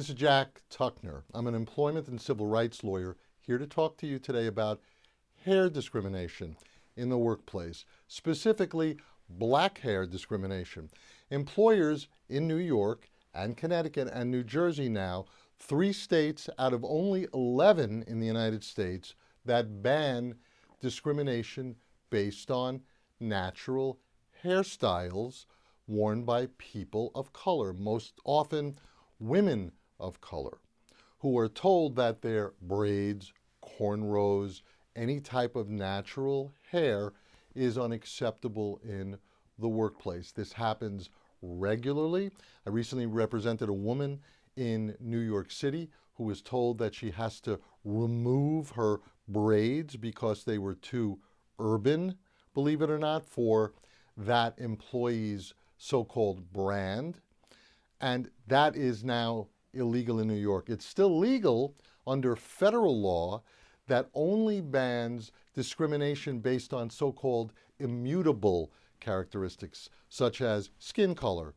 This is Jack Tuckner. I'm an employment and civil rights lawyer here to talk to you today about hair discrimination in the workplace, specifically black hair discrimination. Employers in New York and Connecticut and New Jersey now, 3 states out of only 11 in the United States that ban discrimination based on natural hairstyles worn by people of color, most often women of color, who are told that their braids, cornrows, any type of natural hair is unacceptable in the workplace. This happens regularly. I recently represented a woman in New York City who was told that she has to remove her braids because they were too urban, believe it or not, for that employee's so-called brand. And that is now illegal in New York. It's still legal under federal law that only bans discrimination based on so-called immutable characteristics, such as skin color,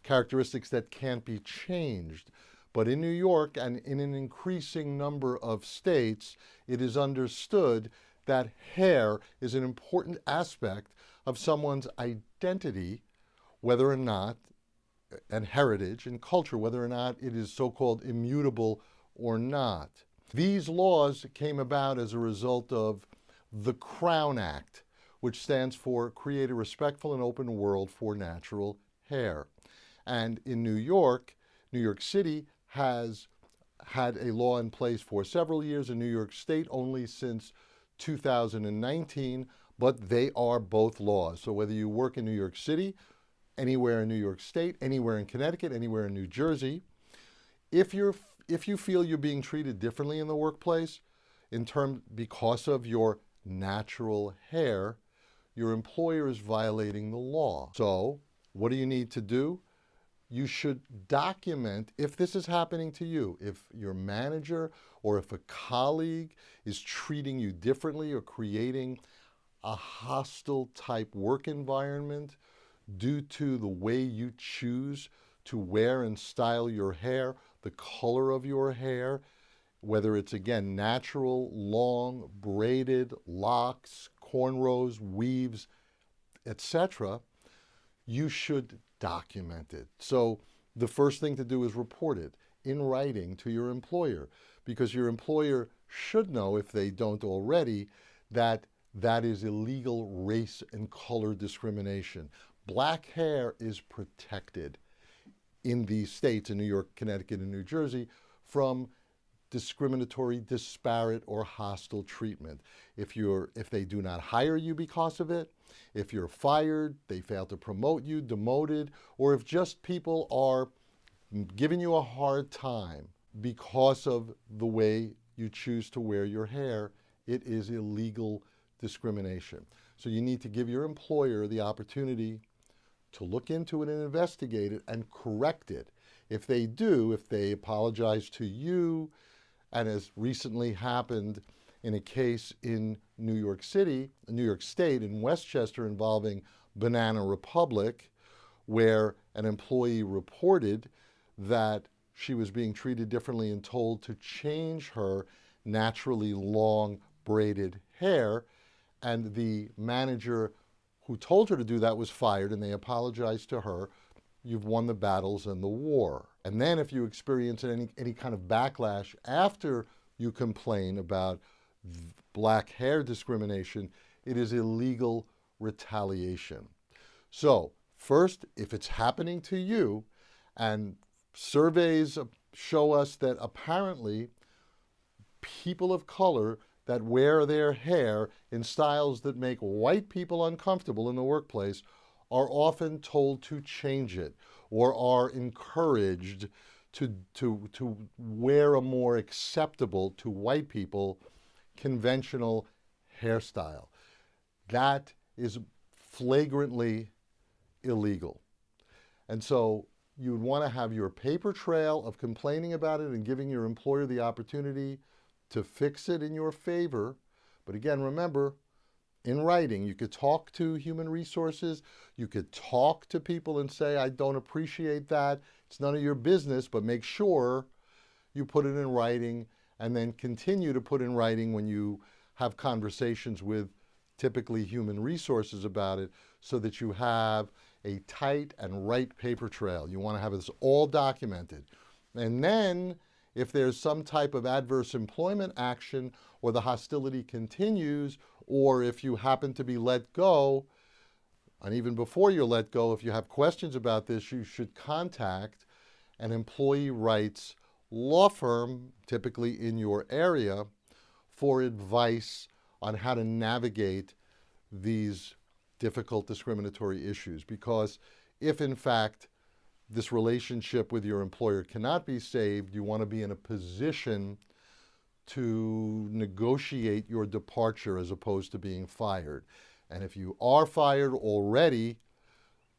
characteristics that can't be changed. But in New York and in an increasing number of states, it is understood that hair is an important aspect of someone's identity, whether or not, and heritage and culture, whether or not it is so-called immutable or not. These laws came about as a result of the Crown Act, which stands for Create a Respectful and Open World for Natural Hair. And in New York City has had a law in place for several years, in New York State only since 2019, but they are both laws. So whether you work in New York City, anywhere in New York State, anywhere in Connecticut, anywhere in New Jersey, if you feel you're being treated differently in the workplace because of your natural hair, your employer is violating the law. So what do you need to do? You should document if this is happening to you, if your manager or if a colleague is treating you differently or creating a hostile type work environment due to the way you choose to wear and style your hair, the color of your hair, whether it's, again, natural, long, braided, locks, cornrows, weaves, etc., you should document it. So the first thing to do is report it in writing to your employer, because your employer should know, if they don't already, that that is illegal race and color discrimination. Black hair is protected in these states, in New York, Connecticut, and New Jersey, from discriminatory, disparate, or hostile treatment. If they do not hire you because of it, if you're fired, they fail to promote you, demoted, or if just people are giving you a hard time because of the way you choose to wear your hair, it is illegal discrimination. So you need to give your employer the opportunity to look into it and investigate it and correct it. If they do, if they apologize to you, and as recently happened in a case in New York State, in Westchester, involving Banana Republic, where an employee reported that she was being treated differently and told to change her naturally long braided hair, and the manager who told her to do that was fired, and they apologized to her. You've won the battles and the war. And then if you experience any kind of backlash after you complain about black hair discrimination, it is illegal retaliation. So first, if it's happening to you, and surveys show us that apparently people of color that wear their hair in styles that make white people uncomfortable in the workplace are often told to change it, or are encouraged to wear a more acceptable to white people conventional hairstyle. That is flagrantly illegal. And so you would want to have your paper trail of complaining about it and giving your employer the opportunity to fix it in your favor. But again, remember, in writing. You could talk to human resources. You could talk to people and say, I don't appreciate that. It's none of your business, but make sure you put it in writing and then continue to put in writing when you have conversations with typically human resources about it, so that you have a tight and right paper trail. You want to have this all documented. And then if there's some type of adverse employment action, or the hostility continues, or if you happen to be let go, and even before you're let go, if you have questions about this, you should contact an employee rights law firm, typically in your area, for advice on how to navigate these difficult discriminatory issues. Because if in fact this relationship with your employer cannot be saved, you want to be in a position to negotiate your departure as opposed to being fired. And if you are fired already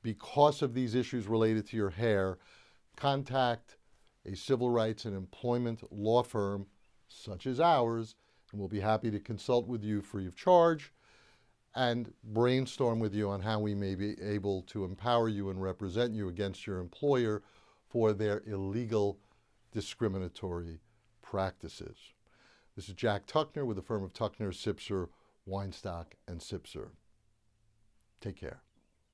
because of these issues related to your hair, contact a civil rights and employment law firm such as ours, and we'll be happy to consult with you free of charge and brainstorm with you on how we may be able to empower you and represent you against your employer for their illegal discriminatory practices. This is Jack Tuckner with the firm of Tuckner, Sipser, Weinstock, and Sipser. Take care.